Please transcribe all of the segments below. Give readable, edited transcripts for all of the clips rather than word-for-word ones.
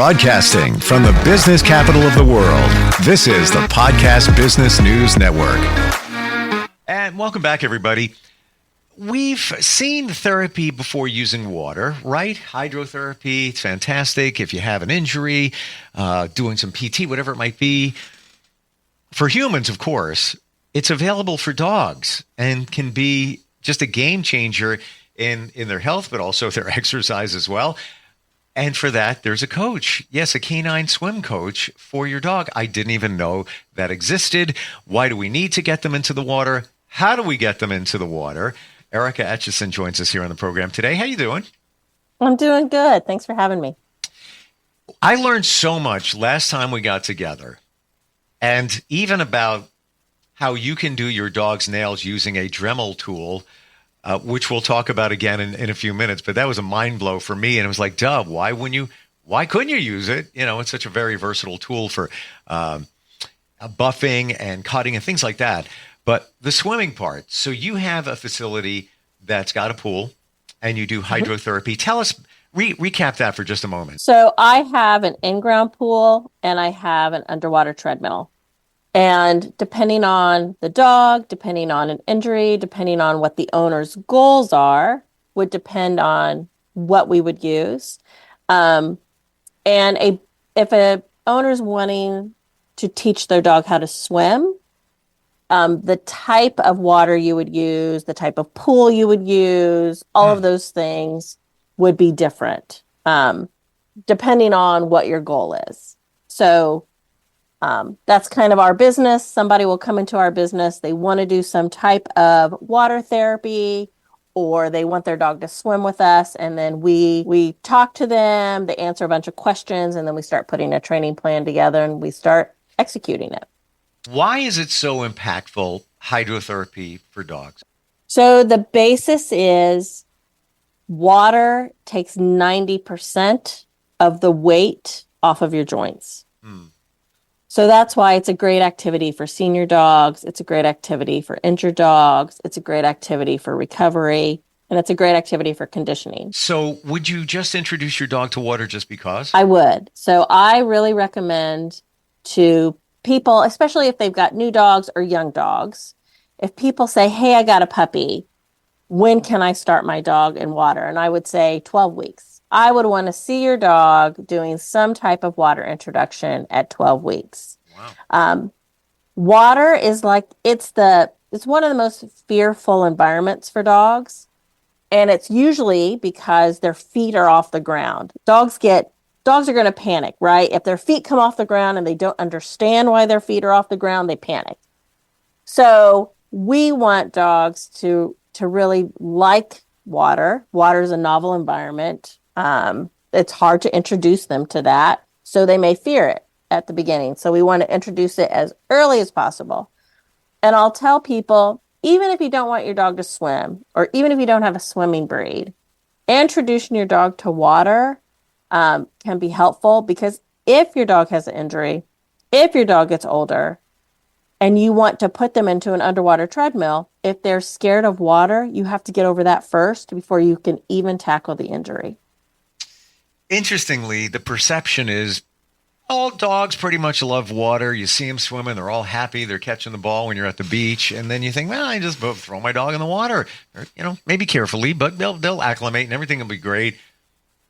Broadcasting from the business capital of the world, this is the Podcast Business News Network. And welcome back, everybody. We've seen therapy before using water, right? Hydrotherapy, it's fantastic. If you have an injury, doing some PT, whatever it might be. For humans, of course, it's available for dogs and can be just a game changer in their health, but also their exercise as well. And for that, there's a coach. Yes, a canine swim coach for your dog. I didn't even know that existed. Why do we need to get them into the water? How do we get them into the water? Erica Etchason joins us here on the program today. How you doing? I'm doing good. Thanks for having me. I learned so much last time we got together, and even about how you can do your dog's nails using a Dremel tool, which we'll talk about again in a few minutes. But that was a mind blow for me. And it was like, duh, why couldn't you use it? You know, it's such a very versatile tool for buffing and cutting and things like that. But the swimming part, so you have a facility that's got a pool and you do hydrotherapy. Tell us, recap that for just a moment. So I have an in-ground pool and I have an underwater treadmill. And depending on the dog, depending on an injury, depending on what the owner's goals are, would depend on what we would use. If a owner's wanting to teach their dog how to swim, the type of water you would use, the type of pool you would use, all of those things would be different, depending on what your goal is. So that's kind of our business. Somebody will come into our business. They want to do some type of water therapy, or they want their dog to swim with us. And then we talk to them, they answer a bunch of questions, and then we start putting a training plan together and we start executing it. Why is it so impactful, hydrotherapy for dogs? So the basis is water takes 90% of the weight off of your joints. So that's why it's a great activity for senior dogs. It's a great activity for injured dogs. It's a great activity for recovery. And it's a great activity for conditioning. So would you just introduce your dog to water just because? I would. So I really recommend to people, especially if they've got new dogs or young dogs, if people say, hey, I got a puppy, when can I start my dog in water? And I would say 12 weeks. I would want to see your dog doing some type of water introduction at 12 weeks. Wow. Water is like, it's one of the most fearful environments for dogs. And it's usually because their feet are off the ground. Dogs are going to panic, right? If their feet come off the ground and they don't understand why their feet are off the ground, they panic. So we want dogs to really like water. Water is a novel environment. It's hard to introduce them to that, so they may fear it at the beginning. So we want to introduce it as early as possible. And I'll tell people, even if you don't want your dog to swim, or even if you don't have a swimming breed, introducing your dog to water can be helpful, because if your dog has an injury, if your dog gets older, and you want to put them into an underwater treadmill, if they're scared of water, you have to get over that first before you can even tackle the injury. Interestingly, the perception is all dogs pretty much love water. You see them swimming, they're all happy, they're catching the ball when you're at the beach, and then you think, well, I just throw my dog in the water, or, maybe carefully, but they'll acclimate and everything will be great.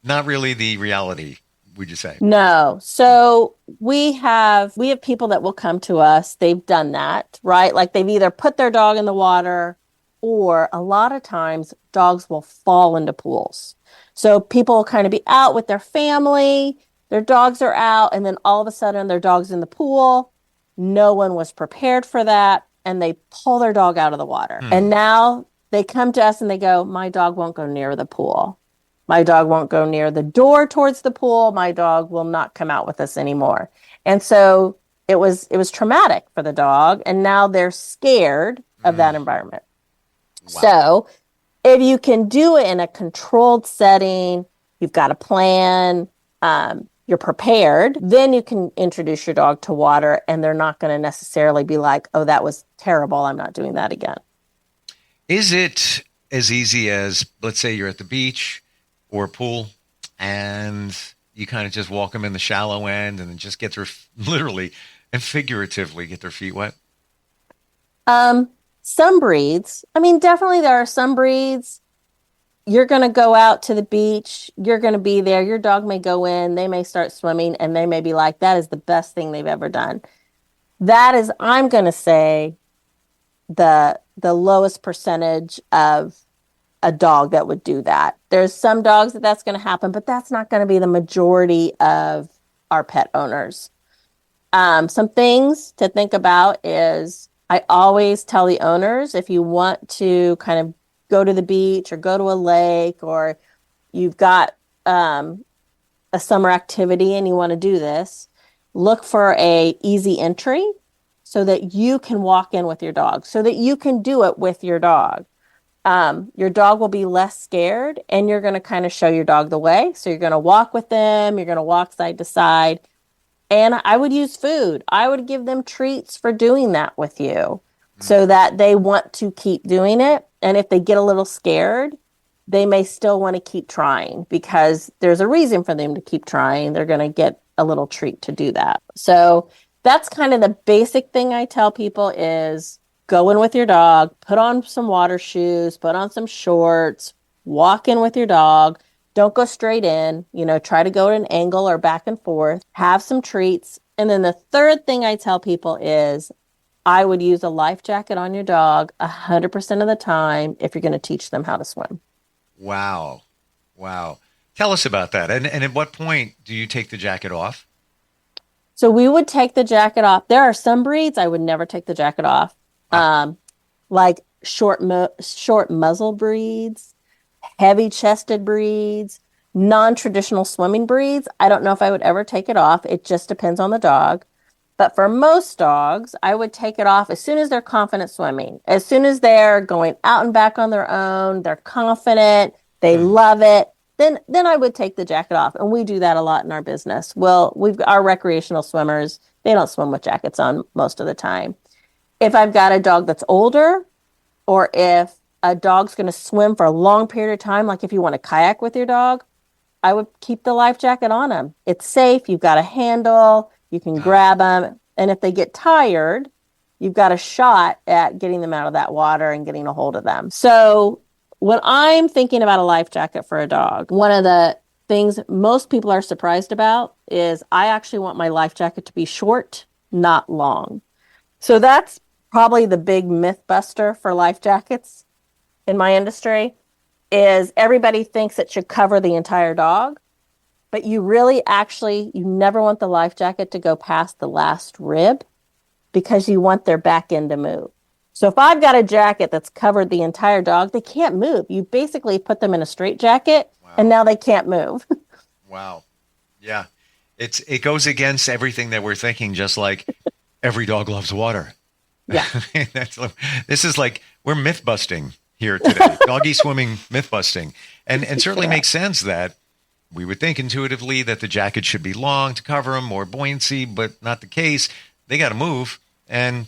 Not really the reality, would you say? No. So we have people that will come to us. They've done that, right? Like they've either put their dog in the water, or a lot of times dogs will fall into pools. So people will kind of be out with their family, their dogs are out, and then all of a sudden their dog's in the pool. No one was prepared for that, and they pull their dog out of the water. And now they come to us and they go, my dog won't go near the pool. My dog won't go near the door towards the pool. My dog will not come out with us anymore. And so it was traumatic for the dog, and now they're scared of that environment. Wow. So if you can do it in a controlled setting, you've got a plan, you're prepared, then you can introduce your dog to water, and they're not going to necessarily be like, oh, that was terrible, I'm not doing that again. Is it as easy as, let's say you're at the beach or a pool and you kind of just walk them in the shallow end and then just get their, literally and figuratively, get their feet wet? Some breeds, I mean, definitely there are some breeds. You're going to go out to the beach. You're going to be there. Your dog may go in. They may start swimming and they may be like, that is the best thing they've ever done. That is, I'm going to say, the lowest percentage of a dog that would do that. There's some dogs that's going to happen, but that's not going to be the majority of our pet owners. Some things to think about is I always tell the owners, if you want to kind of go to the beach or go to a lake, or you've got a summer activity and you want to do this, look for a easy entry so that you can walk in with your dog, so that you can do it with your dog. Your dog will be less scared, and you're going to kind of show your dog the way. So you're going to walk with them. You're going to walk side to side. And I would use food. I would give them treats for doing that with you so that they want to keep doing it. And if they get a little scared, they may still want to keep trying because there's a reason for them to keep trying. They're going to get a little treat to do that. So that's kind of the basic thing I tell people is go in with your dog, put on some water shoes, put on some shorts, walk in with your dog. Don't go straight in, try to go at an angle or back and forth, have some treats. And then the third thing I tell people is I would use a life jacket on your dog 100% of the time if you're going to teach them how to swim. Wow. Wow. Tell us about that. And at what point do you take the jacket off? So we would take the jacket off. There are some breeds I would never take the jacket off. Like short muzzle breeds, heavy chested breeds, non-traditional swimming breeds. I don't know if I would ever take it off. It just depends on the dog. But for most dogs, I would take it off as soon as they're confident swimming. As soon as they're going out and back on their own, they're confident, they love it, then I would take the jacket off. And we do that a lot in our business. Well, our recreational swimmers, they don't swim with jackets on most of the time. If I've got a dog that's older, or if a dog's going to swim for a long period of time, like if you want to kayak with your dog, I would keep the life jacket on them. It's safe. You've got a handle. You can grab them. And if they get tired, you've got a shot at getting them out of that water and getting a hold of them. So when I'm thinking about a life jacket for a dog, one of the things most people are surprised about is I actually want my life jacket to be short, not long. So that's probably the big myth buster for life jackets in my industry is everybody thinks it should cover the entire dog, but you never want the life jacket to go past the last rib because you want their back end to move. So if I've got a jacket that's covered the entire dog, they can't move. You basically put them in a straight jacket and now they can't move. Wow. Yeah. It goes against everything that we're thinking, just like every dog loves water. Yeah. This is like we're myth busting here today. Doggy swimming myth busting. And certainly makes sense that we would think intuitively that the jacket should be long to cover them, more buoyancy, but not the case. They got to move. And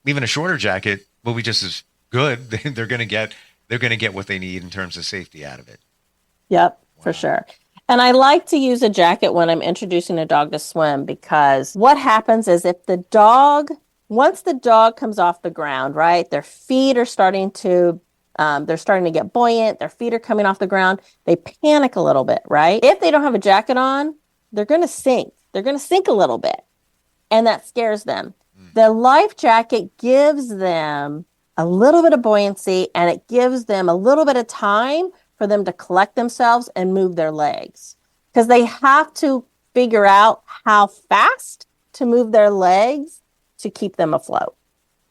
even a shorter jacket will be just as good. They're going to get what they need in terms of safety out of it. Yep, for sure. And I like to use a jacket when I'm introducing a dog to swim because what happens is once the dog comes off the ground, right, their feet are starting to get buoyant. Their feet are coming off the ground. They panic a little bit, right? If they don't have a jacket on, they're going to sink. They're going to sink a little bit. And that scares them. The life jacket gives them a little bit of buoyancy and it gives them a little bit of time for them to collect themselves and move their legs. Because they have to figure out how fast to move their legs to keep them afloat.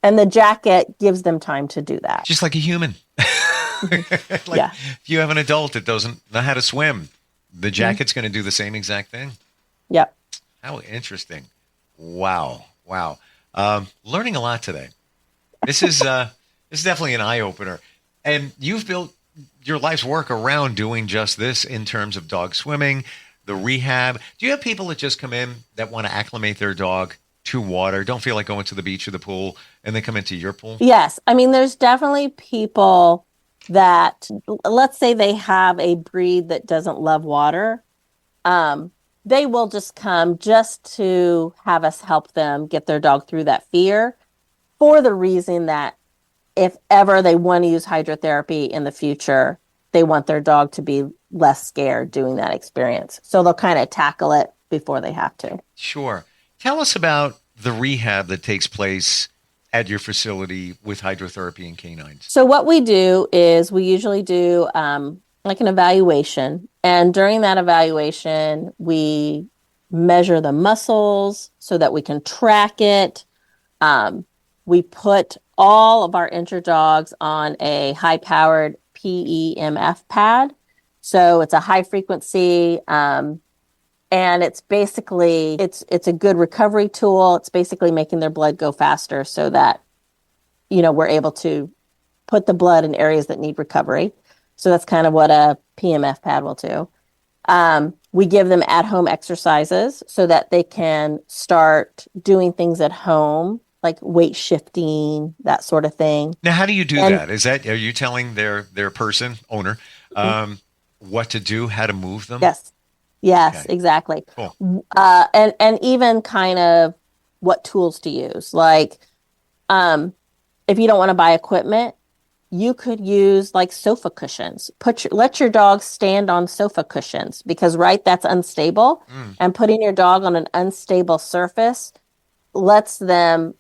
And the jacket gives them time to do that. Just like a human. If you have an adult that doesn't know how to swim, the jacket's going to do the same exact thing. Yep. How interesting. Wow. Learning a lot today. This is definitely an eye-opener. And you've built your life's work around doing just this in terms of dog swimming, the rehab. Do you have people that just come in that want to acclimate their dog to water, don't feel like going to the beach or the pool, and they come into your pool? Yes. I mean, there's definitely people that, let's say they have a breed that doesn't love water. they will just come just to have us help them get their dog through that fear, for the reason that if ever they want to use hydrotherapy in the future, they want their dog to be less scared doing that experience. So they'll kind of tackle it before they have to. Sure. Tell us about the rehab that takes place at your facility with hydrotherapy and canines. So what we do is we usually do like an evaluation. And during that evaluation, we measure the muscles so that we can track it. We put all of our injured dogs on a high-powered PEMF pad. So it's a high frequency, and it's basically, it's a good recovery tool. It's basically making their blood go faster so that, we're able to put the blood in areas that need recovery. So that's kind of what a PMF pad will do. We give them at-home exercises so that they can start doing things at home, like weight shifting, that sort of thing. Now, how do you do that? Are you telling their owner, what to do, how to move them? Yes, okay. Exactly. Cool. And even kind of what tools to use. Like, if you don't want to buy equipment, you could use like sofa cushions. Let your dog stand on sofa cushions, because that's unstable. And putting your dog on an unstable surface lets them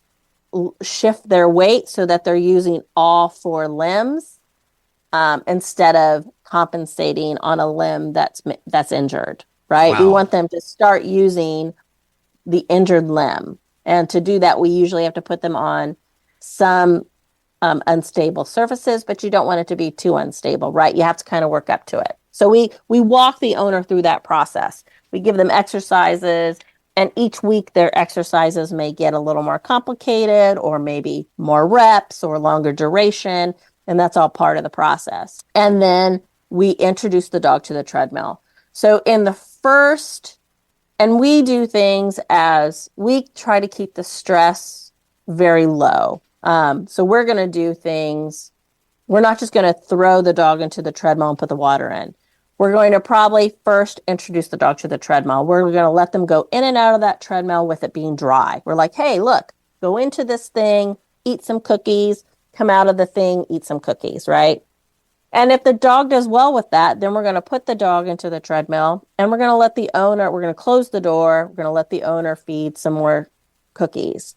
shift their weight so that they're using all four limbs, instead of compensating on a limb that's injured, right? Wow. We want them to start using the injured limb. And to do that, we usually have to put them on some unstable surfaces, but you don't want it to be too unstable, right? You have to kind of work up to it. So we walk the owner through that process. We give them exercises, and each week their exercises may get a little more complicated, or maybe more reps or longer duration, and that's all part of the process. And then we introduce the dog to the treadmill. So in the first, and we do things as we try to keep the stress very low. So we're going to do things. We're not just going to throw the dog into the treadmill and put the water in. We're going to probably first introduce the dog to the treadmill. We're going to let them go in and out of that treadmill with it being dry. We're like, hey, look, go into this thing, eat some cookies, come out of the thing, eat some cookies, right? And if the dog does well with that, then we're going to put the dog into the treadmill, and we're going to close the door. We're going to let the owner feed some more cookies.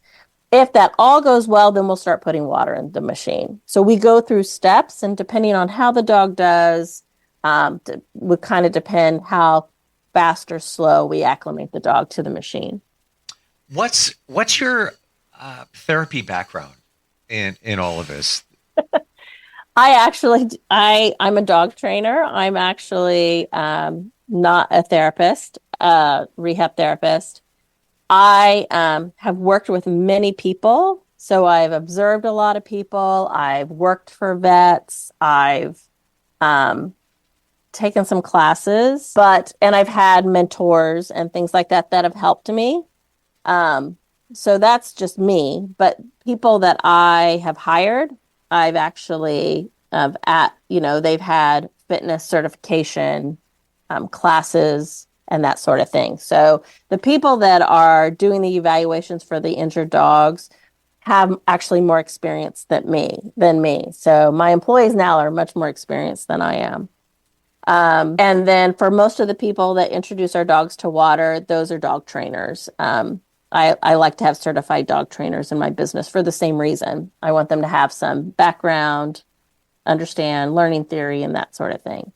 If that all goes well, then we'll start putting water in the machine. So we go through steps, and depending on how the dog does, would kind of depend how fast or slow we acclimate the dog to the machine. What's your therapy background in all of this? I'm a dog trainer. I'm actually not a therapist, rehab therapist. I have worked with many people, so I've observed a lot of people. I've worked for vets. I've taken some classes, and I've had mentors and things like that have helped me. So that's just me. But people that I have hired, I've actually they've had fitness certification classes and that sort of thing. So the people that are doing the evaluations for the injured dogs have actually more experience than me. So my employees now are much more experienced than I am. And then for most of the people that introduce our dogs to water, those are dog trainers. I like to have certified dog trainers in my business for the same reason. I want them to have some background, understand learning theory and that sort of thing.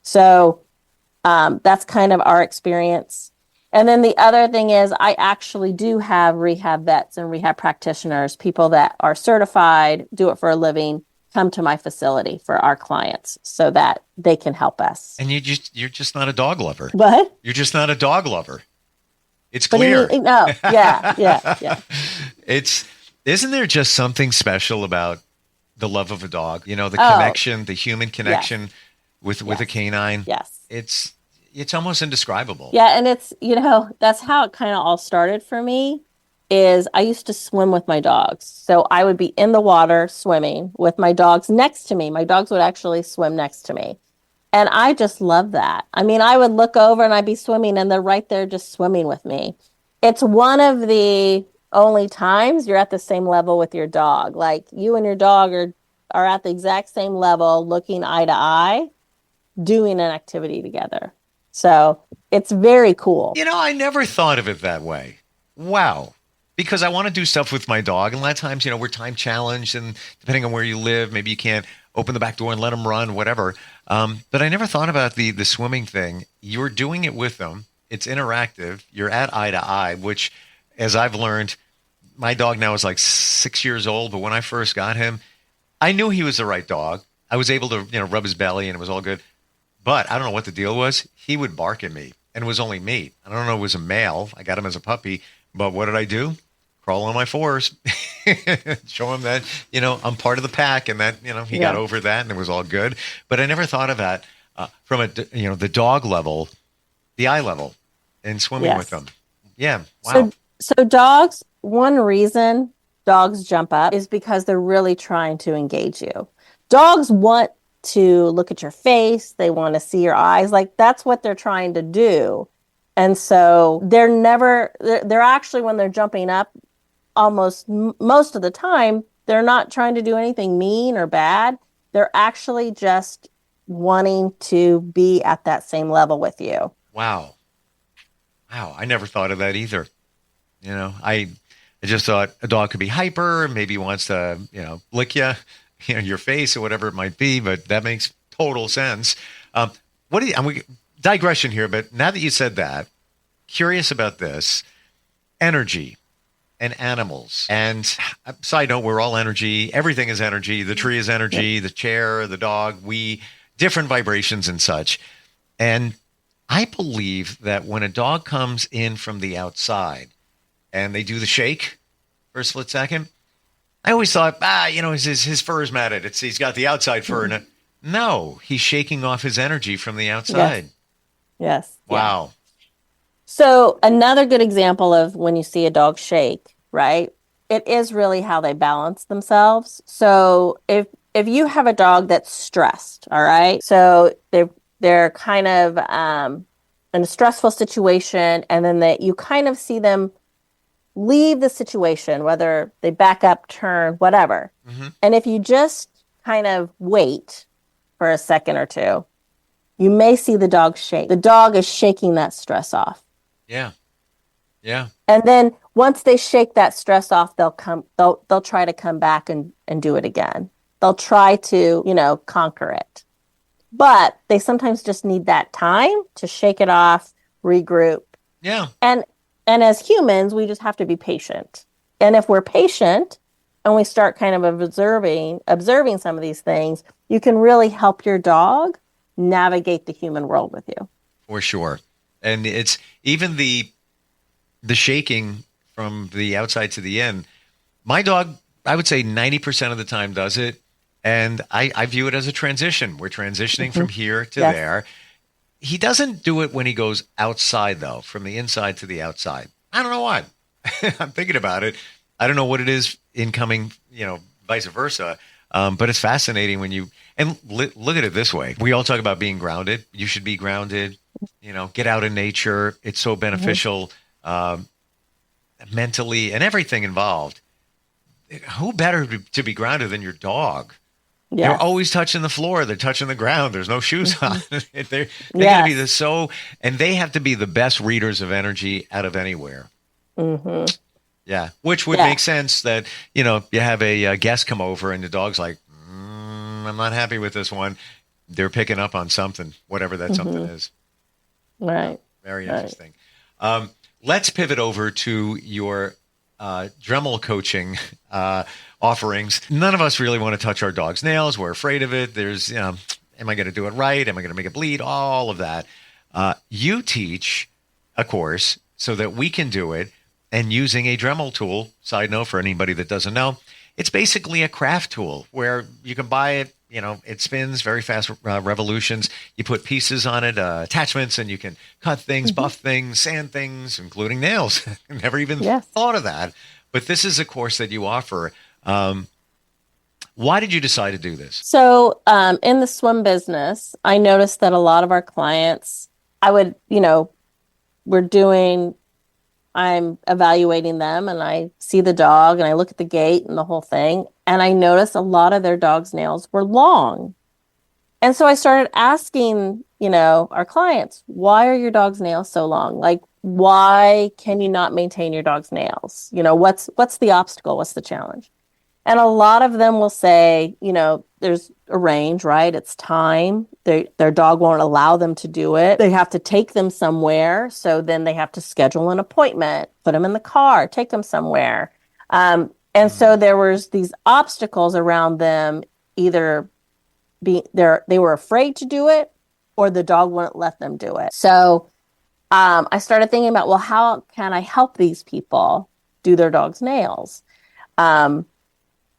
So that's kind of our experience. And then the other thing is I actually do have rehab vets and rehab practitioners, people that are certified, do it for a living, come to my facility for our clients so that they can help us. And you're just not a dog lover. What? You're just not a dog lover. It's clear. No, yeah. Isn't there just something special about the love of a dog? The connection, the human connection with a canine. Yes. It's almost indescribable. Yeah, and it's, that's how it kind of all started for me. Is I used to swim with my dogs. So I would be in the water swimming with my dogs next to me. My dogs would actually swim next to me. And I just love that. I mean, I would look over and I'd be swimming and they're right there just swimming with me. It's one of the only times you're at the same level with your dog. Like you and your dog are at the exact same level, looking eye to eye, doing an activity together. So it's very cool. I never thought of it that way. Wow. Because I want to do stuff with my dog. And a lot of times, we're time challenged, and depending on where you live, maybe you can't open the back door and let them run, whatever. But I never thought about the swimming thing. You're doing it with them. It's interactive. You're at eye to eye, which, as I've learned, my dog now is like 6 years old. But when I first got him, I knew he was the right dog. I was able to, rub his belly and it was all good. But I don't know what the deal was. He would bark at me, and it was only me. I don't know, it was a male. I got him as a puppy. But what did I do? Crawl on my fours, show him that, I'm part of the pack, and that, he got over that and it was all good. But I never thought of that from the dog level, the eye level, and swimming with them. Yeah. Wow. So dogs, one reason dogs jump up is because they're really trying to engage you. Dogs want to look at your face. They want to see your eyes. Like that's what they're trying to do. And so they're actually, when they're jumping up, most of the time, they're not trying to do anything mean or bad. They're actually just wanting to be at that same level with you. Wow. I never thought of that either. I just thought a dog could be hyper, maybe wants to, lick you, your face or whatever it might be, but that makes total sense. Digression here, but now that you said that, curious about this, energy and animals. And side note, we're all energy. Everything is energy. The tree is energy, the chair, the dog, different vibrations and such. And I believe that when a dog comes in from the outside and they do the shake for a split second, I always thought, his fur is matted. He's got the outside fur in it. No, he's shaking off his energy from the outside. Yes. Wow. So another good example of when you see a dog shake, right? It is really how they balance themselves. So if you have a dog that's stressed, all right? So they're kind of in a stressful situation, and then you kind of see them leave the situation, whether they back up, turn, whatever. Mm-hmm. And if you just kind of wait for a second or two, you may see the dog shake. The dog is shaking that stress off. Yeah. And then once they shake that stress off, they'll try to come back and do it again. They'll try to, conquer it. But they sometimes just need that time to shake it off, regroup. Yeah. And as humans, we just have to be patient. And if we're patient and we start kind of observing some of these things, you can really help your dog navigate the human world with you. For sure. And it's even the shaking from the outside to the in. My dog, I would say 90% of the time does it. And I view it as a transition. We're transitioning from here to there. He doesn't do it when he goes outside, though, from the inside to the outside. I don't know why. I'm thinking about it. I don't know what it is incoming, vice versa. But it's fascinating when look at it this way. We all talk about being grounded. You should be grounded, get out in nature. It's so beneficial mentally and everything involved. Who better to be grounded than your dog? Yeah. They're always touching the floor. They're touching the ground. There's no shoes on. They're going to be and they have to be the best readers of energy out of anywhere. Mm-hmm. Yeah. Which would make sense that, you have a guest come over and the dog's like, I'm not happy with this one. They're picking up on something, whatever that something is. Right. Very interesting. Let's pivot over to your Dremel coaching offerings. None of us really want to touch our dog's nails. We're afraid of it. There's, am I going to do it right? Am I going to make it bleed? All of that. You teach a course so that we can do it, and using a Dremel tool. Side note for anybody that doesn't know, it's basically a craft tool where you can buy it. It spins very fast revolutions. You put pieces on it, attachments, and you can cut things, buff things, sand things, including nails. Never even thought of that. But this is a course that you offer. Why did you decide to do this? So in the swim business, I noticed that a lot of our clients, I'm evaluating them and I see the dog and I look at the gait and the whole thing. And I noticed a lot of their dog's nails were long. And so I started asking, our clients, why are your dog's nails so long? Like, why can you not maintain your dog's nails? What's the obstacle? What's the challenge? And a lot of them will say, there's a range, right? It's time. Their dog won't allow them to do it. They have to take them somewhere. So then they have to schedule an appointment, put them in the car, take them somewhere. And so there was these obstacles around them, either they were afraid to do it or the dog wouldn't let them do it. So I started thinking about, well, how can I help these people do their dog's nails?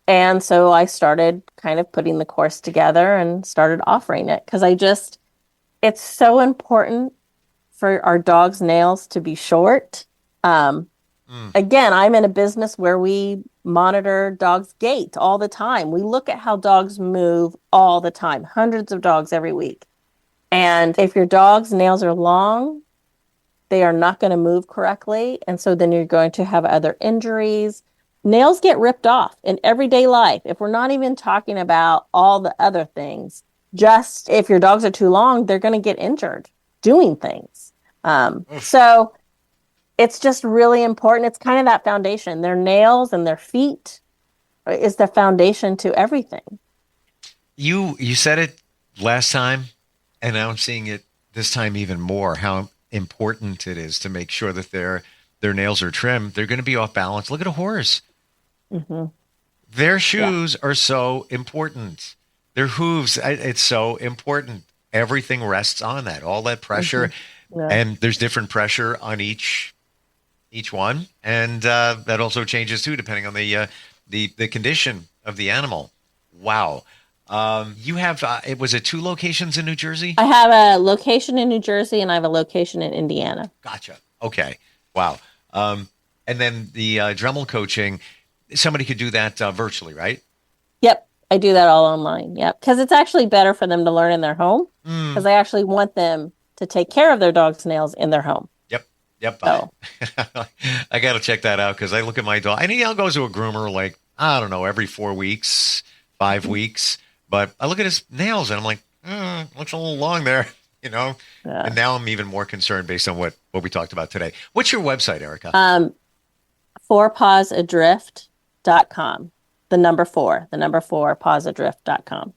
And so I started kind of putting the course together and started offering it because it's so important for our dog's nails to be short. Again, I'm in a business where we monitor dogs' gait all the time. We look at how dogs move all the time, hundreds of dogs every week. And if your dog's nails are long, they are not going to move correctly. And so then you're going to have other injuries. Nails get ripped off in everyday life. If we're not even talking about all the other things, just if your dogs are too long, they're going to get injured doing things. So it's just really important. It's kind of that foundation. Their nails and their feet is the foundation to everything. You said it last time, and now I'm seeing it this time even more, how important it is to make sure that their nails are trimmed. They're going to be off balance. Look at a horse. Mm-hmm. Their shoes are so important. Their hooves, it's so important. Everything rests on that, all that pressure. Mm-hmm. Yeah. And there's different pressure on each one. And that also changes too, depending on the condition of the animal. Wow. You have, was it 2 locations in New Jersey? I have a location in New Jersey and I have a location in Indiana. Gotcha. Okay. Wow. And then the Dremel coaching, somebody could do that virtually, right? Yep. I do that all online. Yep. Because it's actually better for them to learn in their home because I actually want them to take care of their dog's nails in their home. Yep. So. I got to check that out because I look at my dog and he goes to a groomer like, I don't know, every 4 weeks, 5 weeks. But I look at his nails and I'm like, looks a little long there, Yeah. And now I'm even more concerned based on what we talked about today. What's your website, Erica? 4pawsadrift.com. The number 4, pawsadrift.com.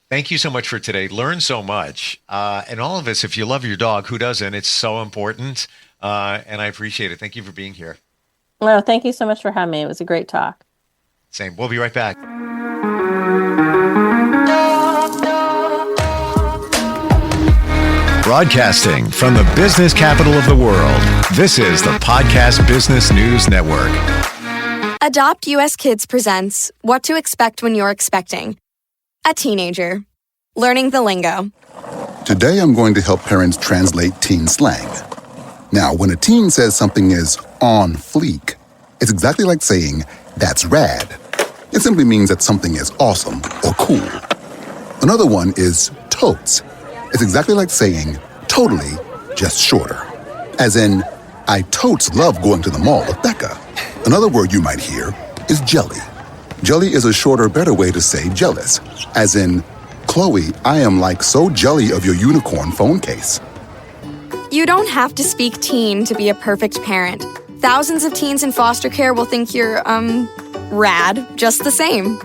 Thank you so much for today. Learn so much. And all of us, if you love your dog, who doesn't? It's so important. And I appreciate it. Thank you for being here. Well, thank you so much for having me. It was a great talk. Same. We'll be right back. Broadcasting from the business capital of the world, this is the Podcast Business News Network. Adopt US Kids presents What to Expect When You're Expecting. A teenager. Learning the lingo. Today I'm going to help parents translate teen slang. Now, when a teen says something is on fleek, it's exactly like saying, that's rad. It simply means that something is awesome or cool. Another one is totes. It's exactly like saying, totally, just shorter. As in, I totes love going to the mall with Becca. Another word you might hear is jelly. Jelly is a shorter, better way to say jealous. As in, Chloe, I am like so jelly of your unicorn phone case. You don't have to speak teen to be a perfect parent. Thousands of teens in foster care will think you're, rad just the same.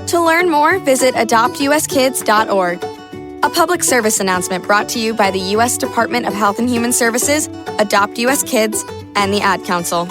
To learn more, visit adoptuskids.org. A public service announcement brought to you by the U.S. Department of Health and Human Services, Adopt U.S. Kids, and the Ad Council.